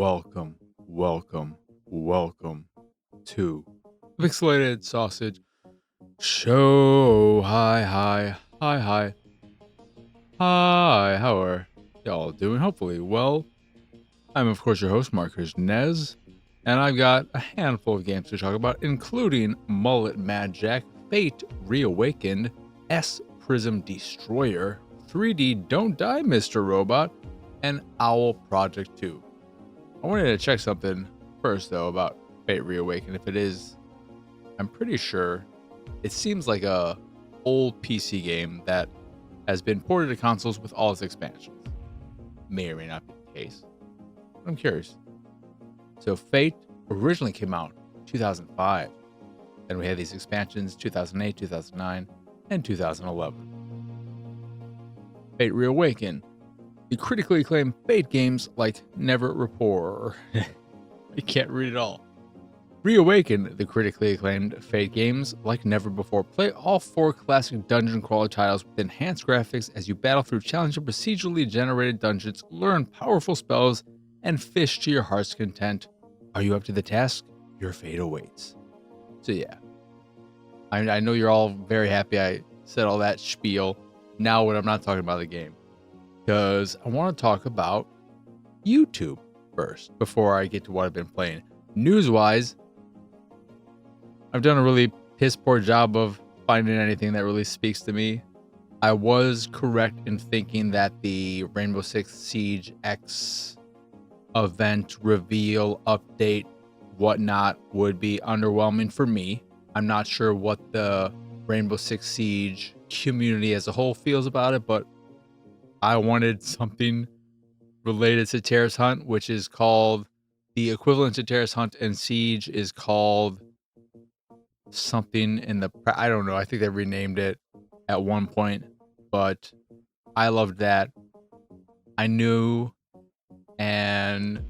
welcome to Pixelated Sausage Show. Hi. How are y'all doing? Hopefully well. I'm, of course, your host, Marcus Nez, and I've got a handful of games to talk about, including Mullet MadJack, Fate Reawakened, Prysm Destroyer, 3D Don't Die, Mr. Robot, and O.W.L Projekt 2. I wanted to check something first, though, about Fate Reawakened. If it is, I'm pretty sure it seems like a old PC game that has been ported to consoles with all its expansions. May or may not be the case. I'm curious. So Fate originally came out in 2005. Then we had these expansions 2008, 2009, and 2011. Fate Reawakened. The critically acclaimed Fate games like Never Rapport. You can't read it all. Reawakened, the critically acclaimed Fate games like never before. Play all 4 classic dungeon crawler titles with enhanced graphics as you battle through challenging procedurally generated dungeons, learn powerful spells, and fish to your heart's content. Are you up to the task? Your fate awaits. So yeah, I know you're all very happy I said all that spiel. Now when I'm not talking about the game, because I want to talk about YouTube first before I get to what I've been playing. News-wise, I've done a really piss poor job of finding anything that really speaks to me. I was correct in thinking that the Rainbow Six Siege X event, reveal, update, whatnot would be underwhelming for me. I'm not sure what the Rainbow Six Siege community as a whole feels about it, but I wanted something related to Terrace Hunt, which is called the equivalent to Terrace Hunt and Siege is called something in the, I don't know. I think they renamed it at one point, but I loved that. I knew and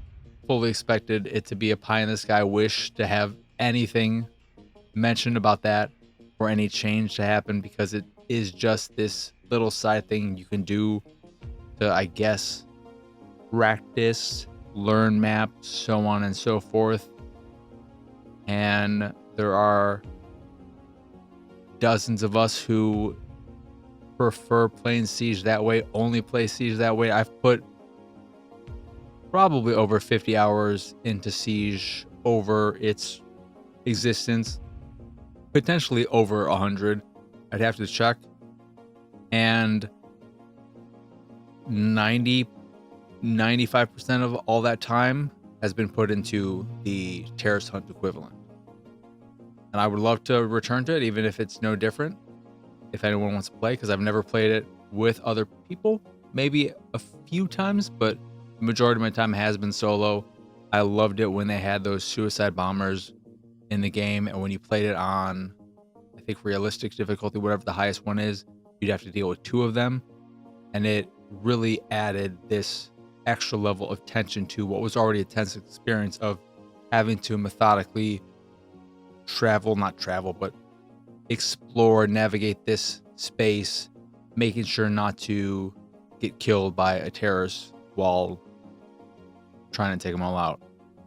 fully expected it to be a pie in the sky wish to have anything mentioned about that or any change to happen, because it is just this little side thing you can do to, I guess, practice, learn maps, so on and so forth. And there are dozens of us who prefer playing Siege that way, only play Siege that way. I've put probably over 50 hours into Siege over its existence, potentially over 100. I'd have to check. And 95% of all that time has been put into the Terrace Hunt equivalent. And I would love to return to it, even if it's no different, if anyone wants to play, because I've never played it with other people. Maybe a few times, but the majority of my time has been solo. I loved it when they had those suicide bombers in the game, and when you played it on, I think, realistic difficulty, whatever the highest one is, you'd have to deal with 2 of them. And it really added this extra level of tension to what was already a tense experience of having to methodically but explore, navigate this space, making sure not to get killed by a terrorist while trying to take them all out.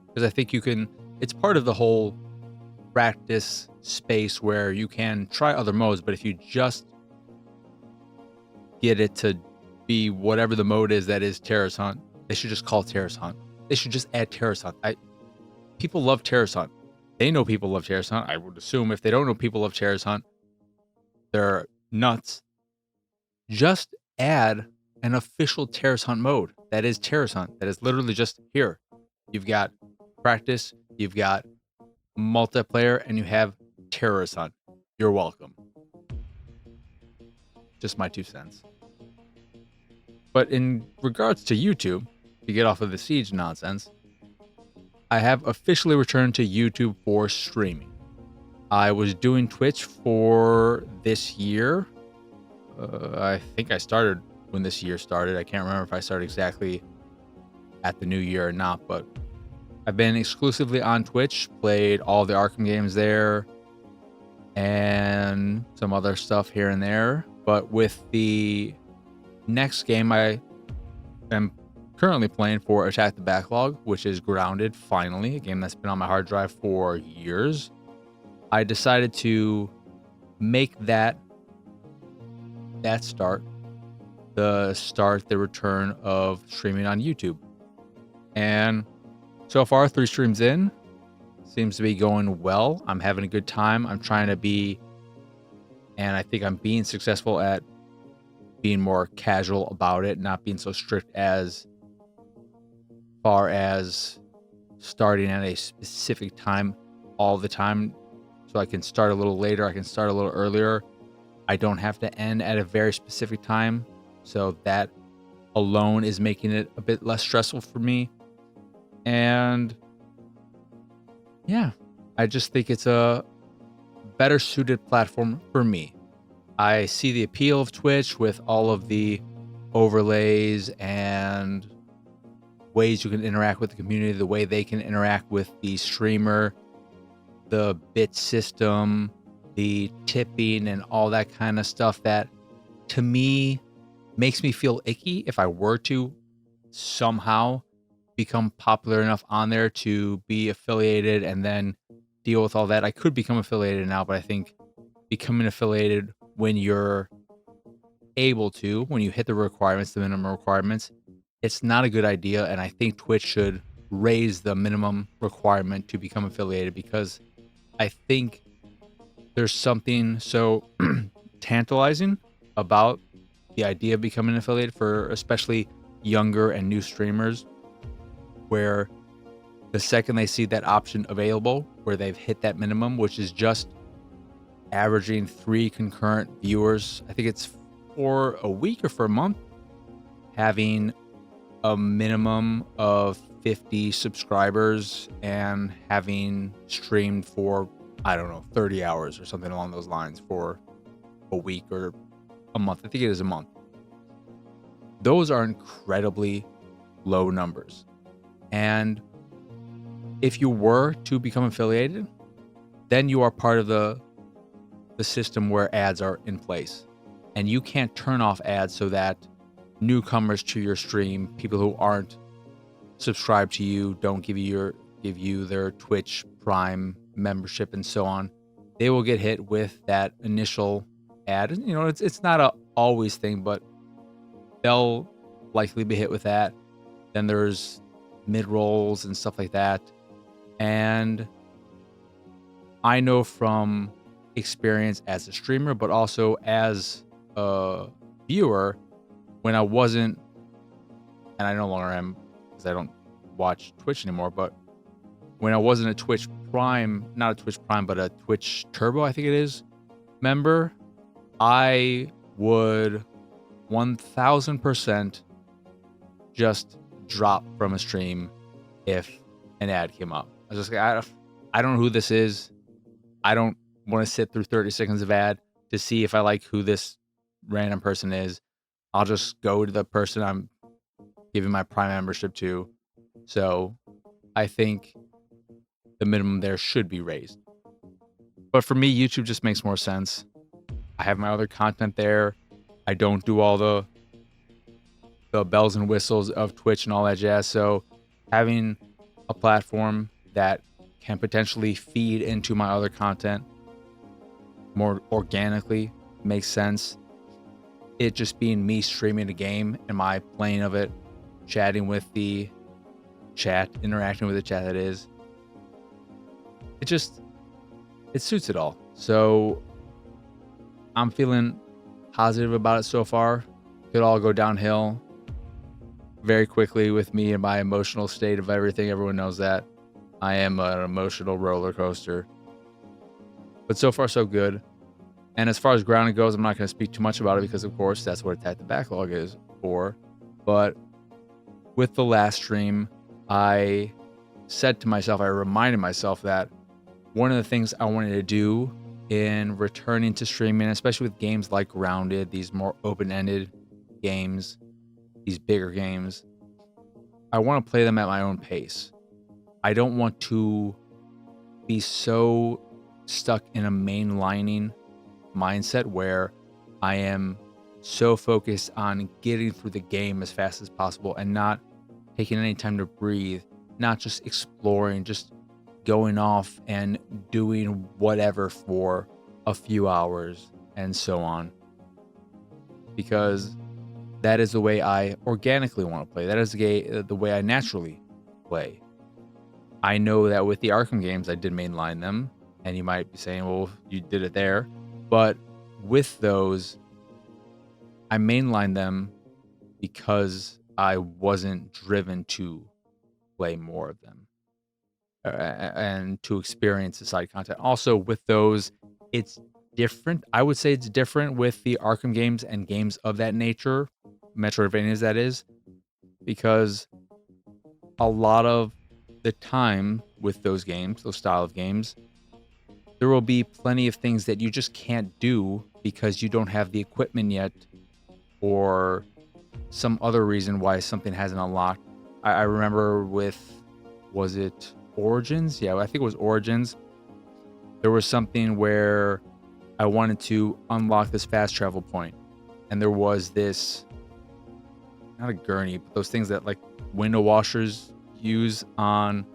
Because I think it's part of the whole practice space where you can try other modes, but if you just get it to be whatever the mode is that is Terrace Hunt, they should just call Terrace Hunt. They should just add Terrace Hunt. People love Terrace Hunt. They know people love Terrace Hunt. I would assume if they don't know people love Terrace Hunt, they're nuts. Just add an official Terrace Hunt mode that is Terrace Hunt. That is literally just here. You've got practice, you've got multiplayer, and you have Terrace Hunt. You're welcome. Just my 2 cents. But in regards to YouTube, to get off of the Siege nonsense, I have officially returned to YouTube for streaming. I was doing Twitch for this year. I think I started when this year started. I can't remember if I started exactly at the new year or not, but I've been exclusively on Twitch, played all the Arkham games there, and some other stuff here and there. But with the next game I am currently playing for Attack the Backlog, which is Grounded, finally, a game that's been on my hard drive for years. I decided to make that start the return of streaming on YouTube. And so far, 3 streams in, seems to be going well. I'm having a good time. I'm trying to be, and I think I'm being successful at being more casual about it, not being so strict as far as starting at a specific time all the time. So I can start a little later, I can start a little earlier. I don't have to end at a very specific time. So that alone is making it a bit less stressful for me. And yeah, I just think it's a better suited platform for me. I see the appeal of Twitch with all of the overlays and ways you can interact with the community, the way they can interact with the streamer, the bit system, the tipping, and all that kind of stuff that, to me, makes me feel icky if I were to somehow become popular enough on there to be affiliated and then deal with all that. I could become affiliated now, but I think becoming affiliated when you're able to, when you hit the requirements, the minimum requirements, it's not a good idea. And I think Twitch should raise the minimum requirement to become affiliated, because I think there's something so tantalizing about the idea of becoming affiliated for especially younger and new streamers, where the second they see that option available, where they've hit that minimum, which is just averaging 3 concurrent viewers, I think it's for a week or for a month, having a minimum of 50 subscribers and having streamed for, I don't know, 30 hours or something along those lines for a week or a month. I think it is a month. Those are incredibly low numbers. And if you were to become affiliated, then you are part of the system where ads are in place. And you can't turn off ads so that newcomers to your stream, people who aren't subscribed to you, don't give you their Twitch Prime membership and so on, they will get hit with that initial ad. You know, it's not a always thing, but they'll likely be hit with that. Then there's mid-rolls and stuff like that. And I know from experience as a streamer, but also as a viewer, when I wasn't, and I no longer am because I don't watch Twitch anymore, but when I wasn't a Twitch Prime, not a Twitch Prime, but a Twitch Turbo, I think it is, member, I would 1000% just drop from a stream if an ad came up. I was just like, I don't know who this is. I don't want to sit through 30 seconds of ad to see if I like who this random person is. I'll just go to the person I'm giving my Prime membership to. So I think the minimum there should be raised. But for me, YouTube just makes more sense. I have my other content there. I don't do all the bells and whistles of Twitch and all that jazz. So having a platform that can potentially feed into my other content more organically makes sense. It just being me streaming a game and my playing of it, chatting with the chat, interacting with the chat, that is, it suits it all. So I'm feeling positive about it so far. Could all go downhill very quickly with me and my emotional state of everything. Everyone knows that I am an emotional roller coaster, but so far so good. And as far as grounding goes, I'm not going to speak too much about it because, of course, that's what Attack the Backlog is for. But with the last stream, I said to myself, I reminded myself that one of the things I wanted to do in returning to streaming, especially with games like Grounded, these more open-ended games, these bigger games, I want to play them at my own pace. I don't want to be so stuck in a mainlining mindset where I am so focused on getting through the game as fast as possible and not taking any time to breathe, not just exploring, just going off and doing whatever for a few hours and so on. Because that is the way I organically want to play. That is the way I naturally play. I know that with the Arkham games, I did mainline them, and you might be saying, well, you did it there. But with those, I mainlined them because I wasn't driven to play more of them and to experience the side content. Also, with those, it's different. I would say it's different with the Arkham games and games of that nature, Metroidvanias that is, because a lot of the time with those games, those style of games, there will be plenty of things that you just can't do because you don't have the equipment yet, or some other reason why something hasn't unlocked. I remember with, was it Origins? Yeah, I think it was Origins. There was something where I wanted to unlock this fast travel point, and there was this, not a gurney, but those things that like window washers use on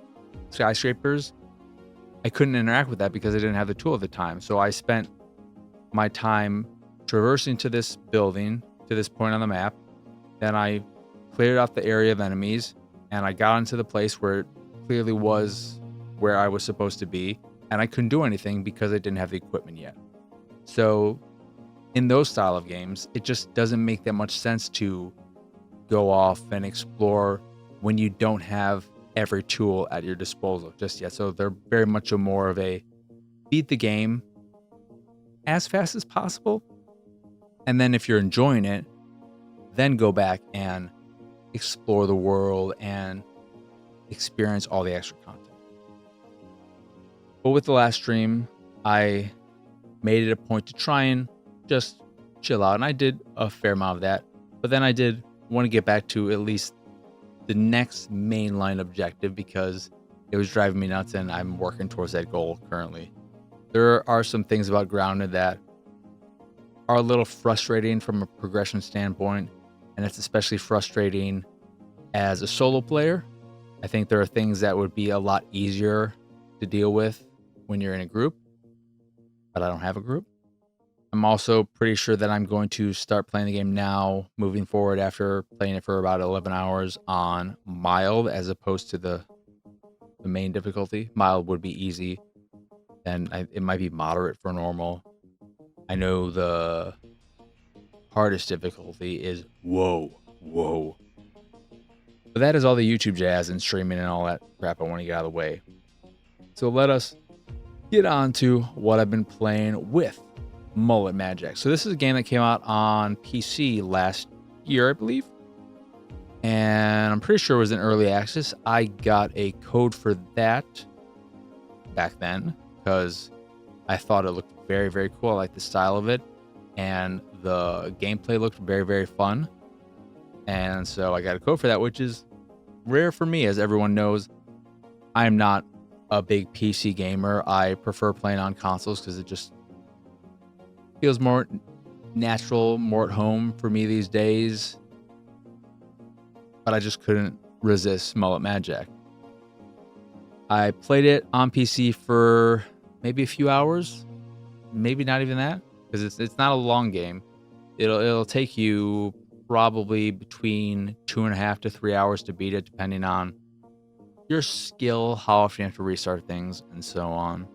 skyscrapers. I couldn't interact with that because I didn't have the tool at the time. So I spent my time traversing to this building, to this point on the map. Then I cleared out the area of enemies, and I got into the place where it clearly was where I was supposed to be, and I couldn't do anything because I didn't have the equipment yet. So in those style of games, it just doesn't make that much sense to go off and explore when you don't have every tool at your disposal just yet. So they're very much more of a beat the game as fast as possible, and then if you're enjoying it, then go back and explore the world and experience all the extra content. But with the last stream, I made it a point to try and just chill out, and I did a fair amount of that. But then I did want to get back to at least the next mainline objective because it was driving me nuts, and I'm working towards that goal currently. There are some things about Grounded that are a little frustrating from a progression standpoint, and it's especially frustrating as a solo player. I think there are things that would be a lot easier to deal with when you're in a group, but I don't have a group. I'm also pretty sure that I'm going to start playing the game now, moving forward after playing it for about 11 hours on mild as opposed to the main difficulty. Mild would be easy, and it might be moderate for normal. I know the hardest difficulty is whoa. But that is all the YouTube jazz and streaming and all that crap I want to get out of the way. So let us get on to what I've been playing with Mullet MadJack. So this is a game that came out on PC last year, I believe. And I'm pretty sure it was in early access. I got a code for that back then because I thought it looked very, very cool. I liked the style of it. And the gameplay looked very, very fun. And so I got a code for that, which is rare for me. As everyone knows, I'm not a big PC gamer. I prefer playing on consoles because it just feels more natural, more at home for me these days. But I just couldn't resist Mullet MadJack. I played it on PC for maybe a few hours, maybe not even that, because it's not a long game. It'll take you probably between 2.5 to 3 hours to beat it, depending on your skill, how often you have to restart things, and so on.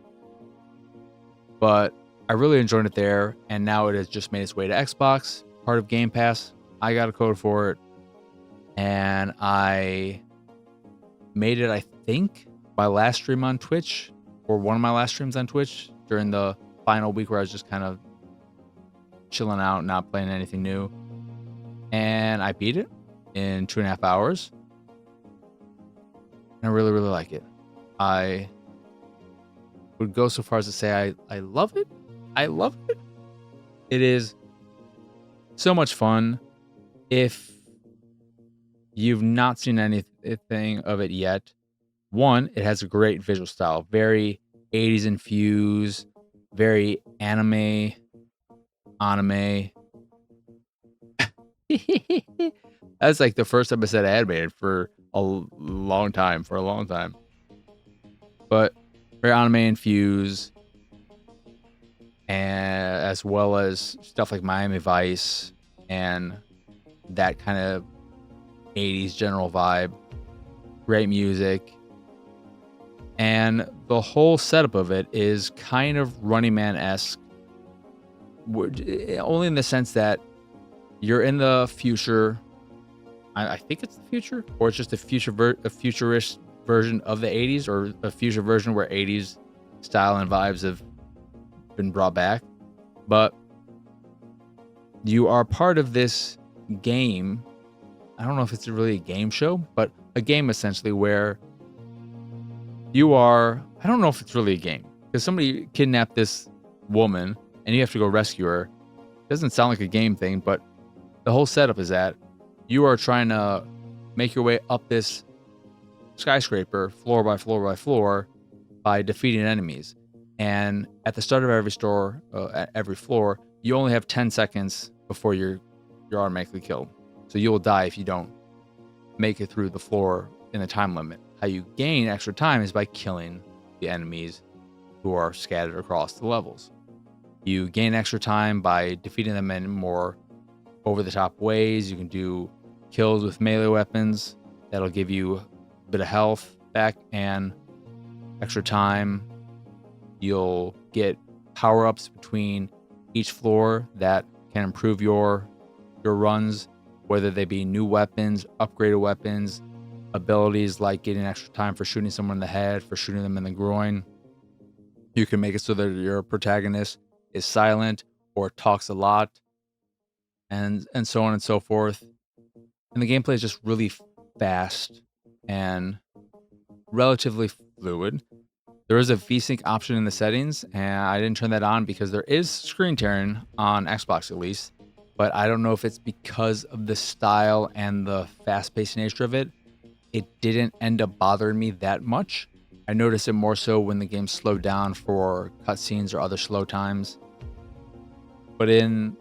But I really enjoyed it there, and now it has just made its way to Xbox, part of Game Pass. I got a code for it, and I made it, I think, my last stream on Twitch, or one of my last streams on Twitch during the final week where I was just kind of chilling out, not playing anything new. And I beat it in 2.5 hours. And I really, really like it. I would go so far as to say I love it. I love it. It is so much fun. If you've not seen anything of it yet, one, it has a great visual style. Very 80s infused, very anime. That's like the first time I said animated for a long time, for a long time. But very anime infused, and as well as stuff like Miami Vice and that kind of 80s general vibe. Great music. And the whole setup of it is kind of Running Man-esque, only in the sense that you're in the future. I think it's the future, or it's just a futurist version of the 80s, or a future version where 80s style and vibes have been brought back. But you are part of this game. I don't know if it's really a game show, but a game essentially where you are, I don't know if it's really a game, because somebody kidnapped this woman and you have to go rescue her. It doesn't sound like a game thing, but the whole setup is that you are trying to make your way up this skyscraper floor by floor by floor by defeating enemies. And at the start of at every floor, you only have 10 seconds before you're automatically killed. So you'll die if you don't make it through the floor in the time limit. How you gain extra time is by killing the enemies who are scattered across the levels. You gain extra time by defeating them in more over-the-top ways. You can do kills with melee weapons. That'll give you a bit of health back and extra time. You'll get power-ups between each floor that can improve your runs, whether they be new weapons, upgraded weapons, abilities like getting extra time for shooting someone in the head, for shooting them in the groin. You can make it so that your protagonist is silent or talks a lot, and so on and so forth. And the gameplay is just really fast and relatively fluid. There is a VSync option in the settings, and I didn't turn that on because there is screen tearing on Xbox at least, but I don't know if it's because of the style and the fast-paced nature of it. It didn't end up bothering me that much. I noticed it more so when the game slowed down for cutscenes or other slow times. But in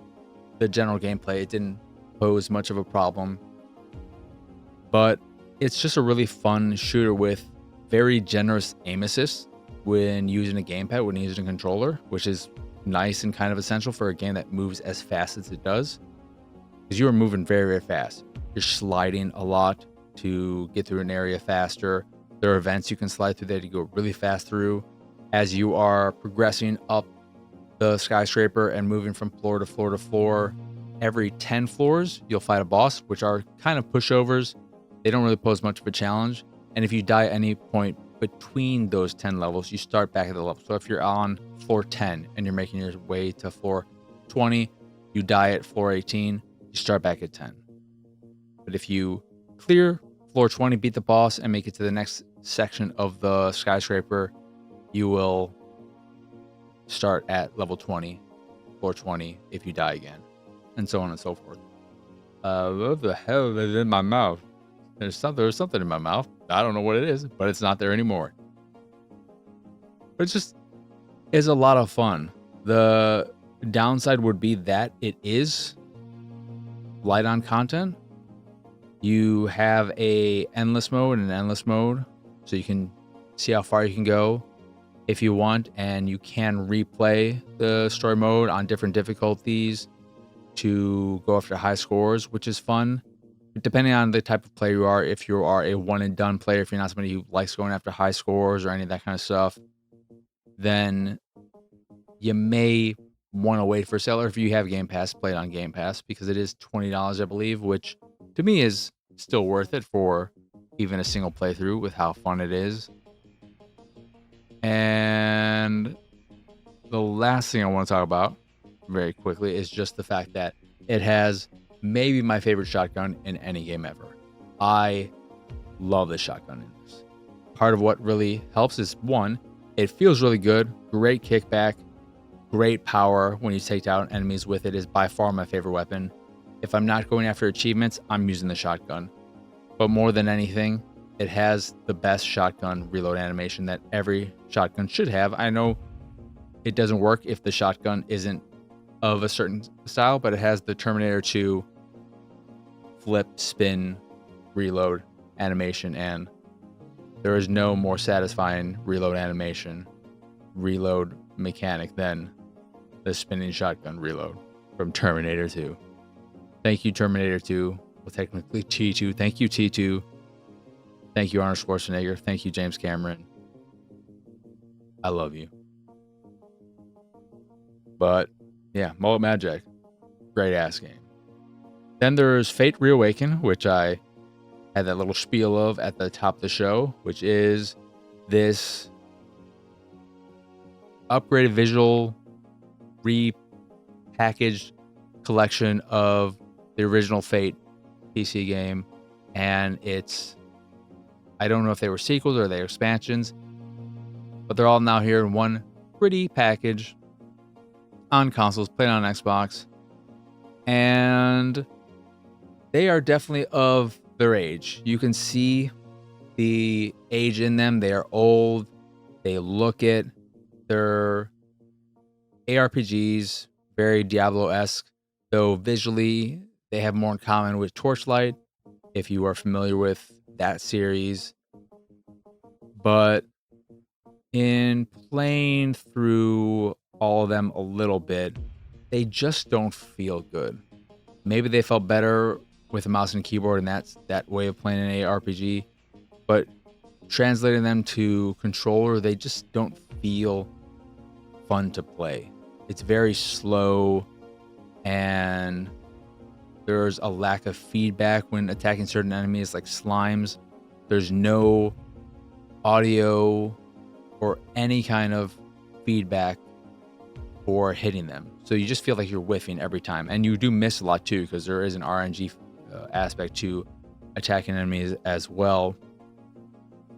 the general gameplay, it didn't pose much of a problem. But it's just a really fun shooter with very generous aim assist when using a gamepad, when using a controller, which is nice and kind of essential for a game that moves as fast as it does. Because you are moving very, very fast. You're sliding a lot to get through an area faster. There are events you can slide through that you go really fast through. As you are progressing up the skyscraper and moving from floor to floor to floor, every 10 floors, you'll fight a boss, which are kind of pushovers. They don't really pose much of a challenge. And if you die at any point between those 10 levels, you start back at the level. So if you're on floor 10 and you're making your way to floor 20, you die at floor 18, you start back at 10. But if you clear floor 20, beat the boss, and make it to the next section of the skyscraper, you will start at level 20, floor 20, if you die again, and so on and so forth. What the hell is in my mouth? There's something in my mouth. I don't know what it is, but it's not there anymore. But it's a lot of fun. The downside would be that it is light on content. You have a endless mode and an endless mode, so you can see how far you can go if you want, and you can replay the story mode on different difficulties to go after high scores, which is fun. Depending on the type of player you are, if you are a one and done player, if you're not somebody who likes going after high scores or any of that kind of stuff, then you may want to wait for a sale. Or if you have Game Pass, play it on Game Pass, because it is $20, I believe, which to me is still worth it for even a single playthrough with how fun it is. And the last thing I want to talk about very quickly is just the fact that it has maybe my favorite shotgun in any game ever. I love the shotgun in this. Part of what really helps is, one, it feels really good. Great kickback, great power when you take down enemies with it. Is by far my favorite weapon. If I'm not going after achievements, I'm using the shotgun. But more than anything, it has the best shotgun reload animation that every shotgun should have. I know it doesn't work if the shotgun isn't of a certain style, but it has the Terminator 2 flip, spin, reload animation, and there is no more satisfying reload mechanic than the spinning shotgun reload from Terminator 2. Thank you, Terminator 2. Well, technically T2. Thank you, T2. Thank you, Arnold Schwarzenegger. Thank you, James Cameron. I love you. But yeah, Mullet MadJack. Great ass game. Then there's Fate Reawakened, which I had that little spiel of at the top of the show, which is this upgraded visual repackaged collection of the original Fate PC game. And it's, I don't know if they were sequels or they were expansions, but they're all now here in one pretty package on consoles, playing on Xbox. And they are definitely of their age. You can see the age in them. They are old. They look it. They're ARPGs, very Diablo-esque, though visually they have more in common with Torchlight, if you are familiar with that series. But in playing through all of them a little bit, they just don't feel good. Maybe they felt better with a mouse and keyboard, and that's that way of playing an ARPG. But translating them to controller, they just don't feel fun to play. It's very slow, and there's a lack of feedback when attacking certain enemies like slimes. There's no audio or any kind of feedback for hitting them. So you just feel like you're whiffing every time. And you do miss a lot too, because there is an RNG aspect to attacking enemies as well.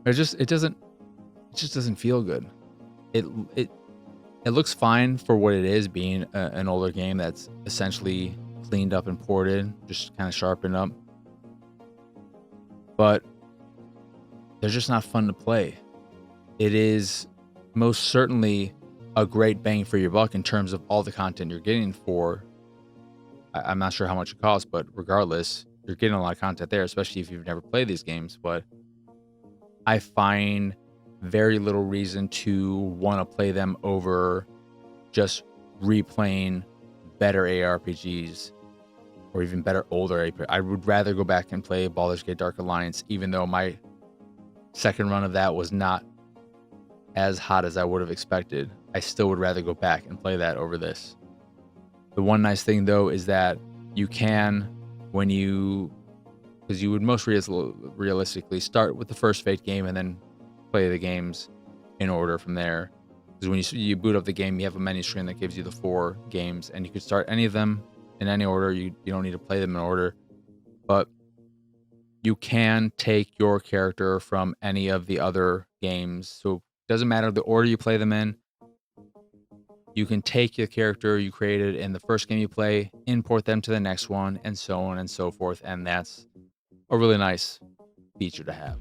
It just doesn't feel good. It looks fine for what it is, being an older game that's essentially cleaned up and ported, just kind of sharpened up. But they're just not fun to play. It is most certainly a great bang for your buck in terms of all the content you're getting for. I'm not sure how much it costs, but regardless, you're getting a lot of content there, especially if you've never played these games. But I find very little reason to want to play them over just replaying better ARPGs or even better older ARPGs. I would rather go back and play Baldur's Gate Dark Alliance, even though my second run of that was not as hot as I would have expected. I still would rather go back and play that over this. The one nice thing though is that you can, because you would most realistically start with the first Fate game and then play the games in order from there. Because when you boot up the game, you have a menu screen that gives you the 4 games, and you could start any of them in any order. You don't need to play them in order, but you can take your character from any of the other games. So it doesn't matter the order you play them in. You can take the character you created in the first game you play, import them to the next one, and so on and so forth. And that's a really nice feature to have.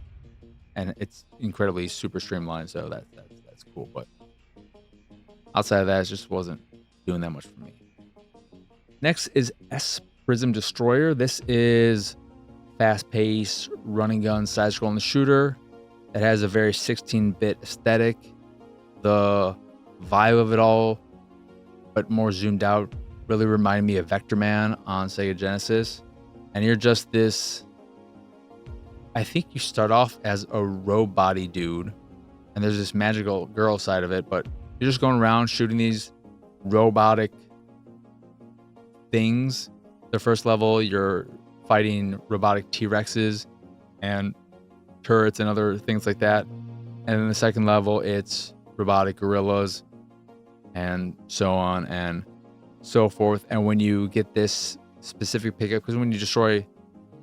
And it's incredibly super streamlined, so that's cool. But outside of that, it just wasn't doing that much for me. Next is Prysm Destroyer. This is fast-paced, running gun, side-scrolling shooter that has a very 16-bit aesthetic. The vibe of it all, but more zoomed out, really reminded me of Vector Man on Sega Genesis. And you're just this, I think you start off as a robot-y dude, and there's this magical girl side of it, but you're just going around shooting these robotic things. The first level, you're fighting robotic T-Rexes and turrets and other things like that. And then the second level, it's robotic gorillas and so on and so forth. And when you get this specific pickup, because when you destroy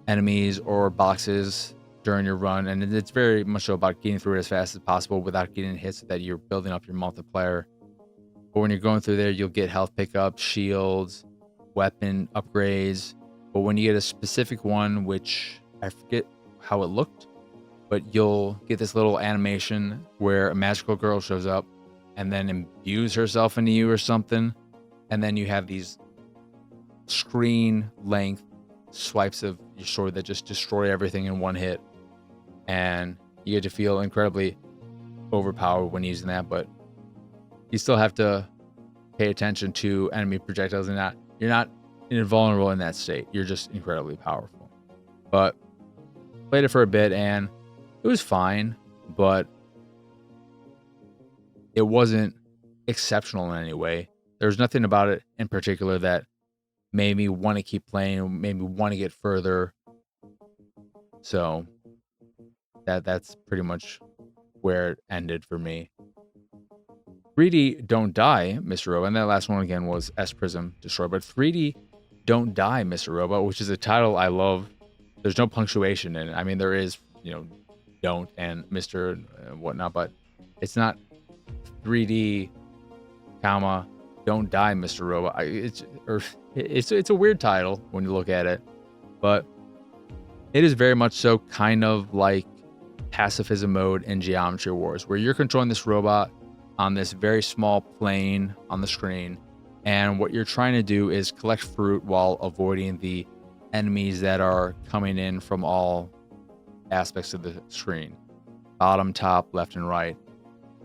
enemies or boxes during your run, and it's very much about getting through it as fast as possible without getting hit, so that you're building up your multiplayer. But when you're going through there, you'll get health pickups, shields, weapon upgrades. But when you get a specific one, which I forget how it looked, but you'll get this little animation where a magical girl shows up and then imbues herself into you or something. And then you have these screen length swipes of your sword that just destroy everything in one hit. and you get to feel incredibly overpowered when using that, but you still have to pay attention to enemy projectiles and you're not invulnerable in that state. You're just incredibly powerful. But played it for a bit and it was fine, but it wasn't exceptional in any way. There's nothing about it in particular that made me want to keep playing, made me want to get further. So that's pretty much where it ended for me. 3D Don't Die, Mr. Robot, and that last one again was Prysm Destroyer, but 3D Don't Die, Mr. Robot, which is a title I love. There's no punctuation in it. I mean, there is, don't and Mr. and whatnot, but it's not 3D, comma, Don't Die, Mr. Robot. It's a weird title when you look at it, but it is very much so kind of like pacifism mode in Geometry Wars, where you're controlling this robot on this very small plane on the screen, and what you're trying to do is collect fruit while avoiding the enemies that are coming in from all aspects of the screen, bottom, top, left, and right.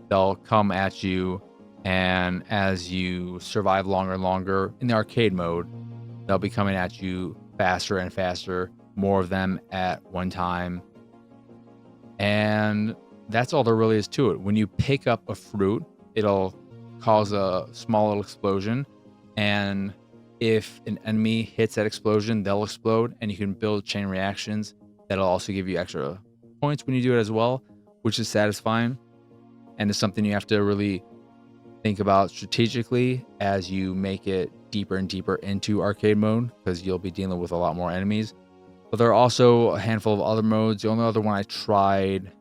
They'll come at you, and as you survive longer and longer in the arcade mode, they'll be coming at you faster and faster, more of them at one time. And that's all there really is to it. When you pick up a fruit, it'll cause a small little explosion. And if an enemy hits that explosion, they'll explode. And you can build chain reactions that'll also give you extra points when you do it as well, which is satisfying. And it's something you have to really think about strategically as you make it deeper and deeper into arcade mode, because you'll be dealing with a lot more enemies. But there are also a handful of other modes. The only other one I tried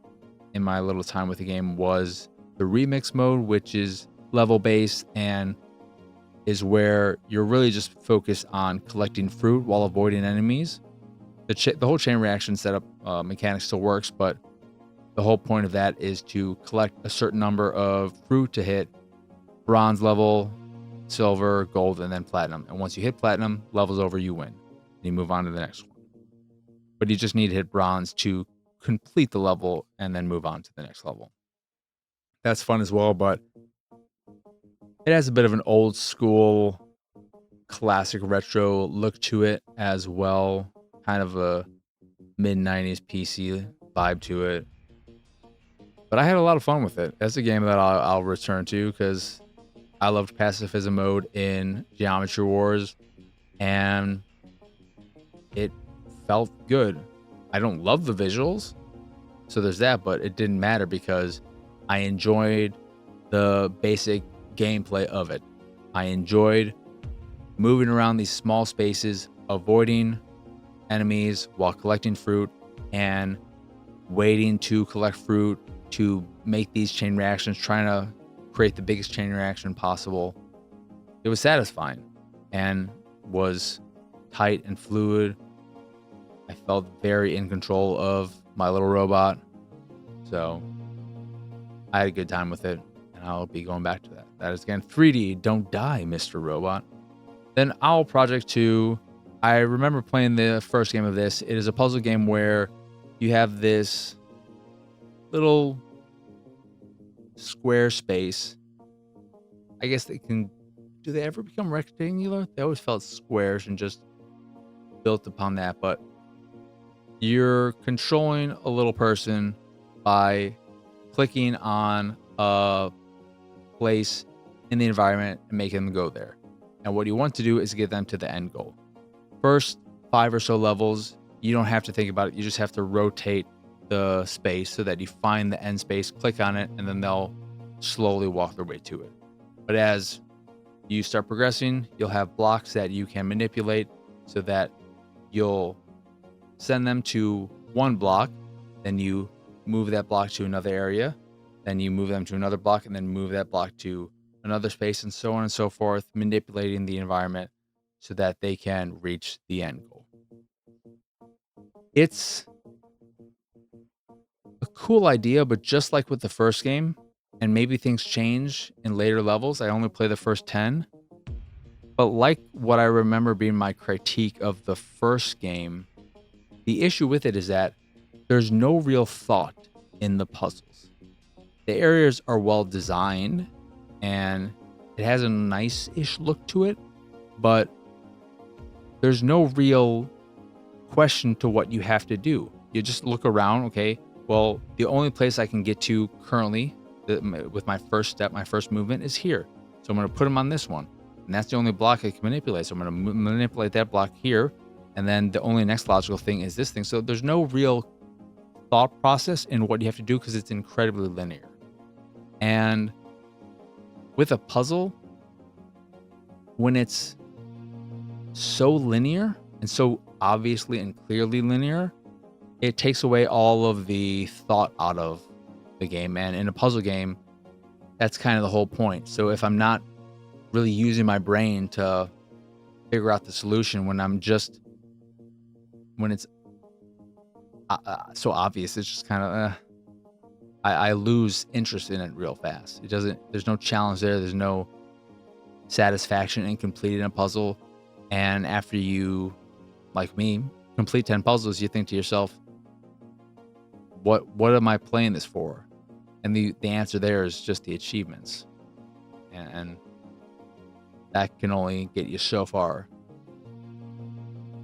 in my little time with the game was the remix mode, which is level based and is where you're really just focused on collecting fruit while avoiding enemies. The whole chain reaction setup mechanic still works, but the whole point of that is to collect a certain number of fruit to hit bronze level, silver, gold, and then platinum. And once you hit platinum, level's over, you win. You move on to the next one. But you just need to hit bronze to complete the level and then move on to the next level. That's fun as well, but it has a bit of an old school, classic retro look to it as well. Kind of a mid-90s PC vibe to it. But I had a lot of fun with it. That's a game that I'll return to because I loved pacifism mode in Geometry Wars, and it felt good. I don't love the visuals, so there's that, but it didn't matter because I enjoyed the basic gameplay of it. I enjoyed moving around these small spaces, avoiding enemies while collecting fruit, and waiting to collect fruit to make these chain reactions, trying to create the biggest chain reaction possible. It was satisfying and was tight and fluid. I felt very in control of my little robot. So I had a good time with it, and I'll be going back to that. That is, again, 3D Don't Die, Mr. Robot. Then O.W.L Projekt 2. I remember playing the first game of this. It is a puzzle game where you have this little square space. I guess do they ever become rectangular? They always felt squares and just built upon that, but you're controlling a little person by clicking on a place in the environment and making them go there. And what you want to do is get them to the end goal. First 5 or so levels, you don't have to think about it. You just have to rotate the space so that you find the end space, click on it, and then they'll slowly walk their way to it. But as you start progressing, you'll have blocks that you can manipulate so that you'll send them to one block, then you move that block to another area, then you move them to another block, and then move that block to another space, and so on and so forth, manipulating the environment so that they can reach the end goal. It's a cool idea, but just like with the first game, and maybe things change in later levels, I only play the first 10. But like what I remember being my critique of the first game, the issue with it is that there's no real thought in the puzzles. The areas are well designed and it has a nice-ish look to it, but there's no real question to what you have to do. You just look around, okay, well, the only place I can get to currently with my first step, my first movement is here. So I'm going to put them on this one. And that's the only block I can manipulate. So I'm going to manipulate that block here. And then the only next logical thing is this thing. So there's no real thought process in what you have to do because it's incredibly linear. And with a puzzle, when it's so linear and so obviously and clearly linear, it takes away all of the thought out of the game. And in a puzzle game, that's kind of the whole point. So if I'm not really using my brain to figure out the solution when it's so obvious, it's just kind of, I lose interest in it real fast. There's no challenge there. There's no satisfaction in completing a puzzle. And after you, like me, complete 10 puzzles, you think to yourself, what am I playing this for? And the answer there is just the achievements. And that can only get you so far.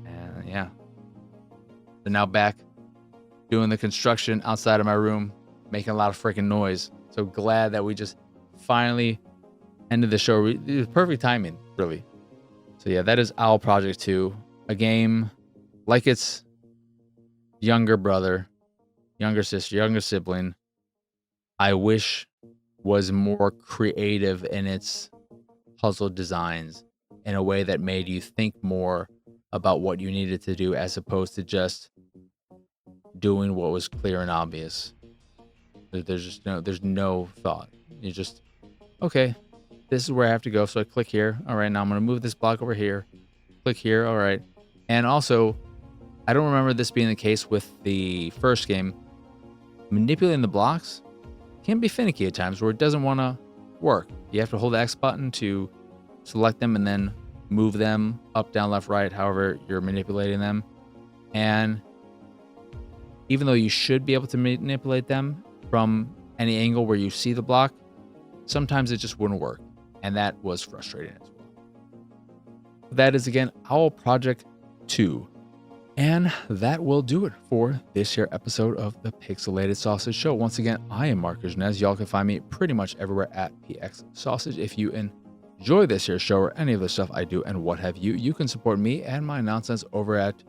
And yeah. So now back doing the construction outside of my room, making a lot of freaking noise. So glad that we just finally ended the show. It was perfect timing, really. So yeah, that is O.W.L Projekt 2, a game like its younger brother, younger sister, younger sibling. I wish was more creative in its puzzle designs in a way that made you think more about what you needed to do as opposed to just doing what was clear and obvious. There's no thought. You just, okay, this is where I have to go. So I click here. All right, now I'm going to move this block over here. Click here. All right. And also, I don't remember this being the case with the first game. Manipulating the blocks can be finicky at times where it doesn't want to work. You have to hold the X button to select them and then move them up, down, left, right, however you're manipulating them. And even though you should be able to manipulate them from any angle where you see the block, sometimes it just wouldn't work. And that was frustrating as well. That is, again, O.W.L Projekt 2. And that will do it for this here episode of the Pixelated Sausage Show. Once again, I am Marcus Nez. Y'all can find me pretty much everywhere at PX Sausage. If you enjoy this here show or any of the stuff I do and what have you, you can support me and my nonsense over at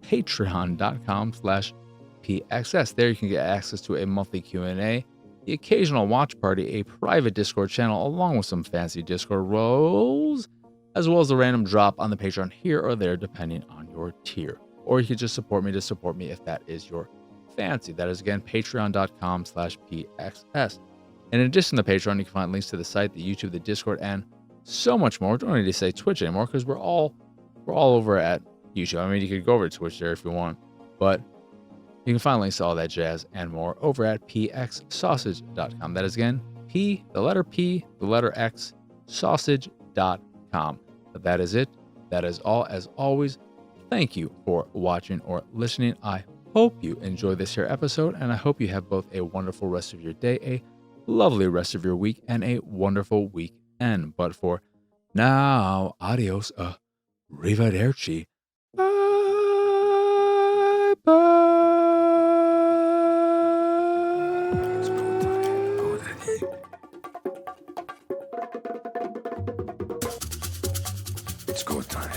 patreon.com/PXS. There you can get access to a monthly Q&A, the occasional watch party, a private Discord channel, along with some fancy Discord roles, as well as a random drop on the Patreon here or there, depending on your tier. Or you can just support me to support me if that is your fancy. That is, again, patreon.com/PXS. In addition to Patreon, you can find links to the site, the YouTube, the Discord, and so much more. Don't need to say Twitch anymore because we're all over at YouTube. I mean, you could go over to Twitch there if you want, but you can find links to all that jazz and more over at pxsausage.com. That is, again, the letter P, the letter X, sausage.com. That is it. That is all. As always, thank you for watching or listening. I hope you enjoy this here episode, and I hope you have both a wonderful rest of your day, a lovely rest of your week, and a wonderful weekend. But for now, adios, arrivederci, bye bye. It's go time.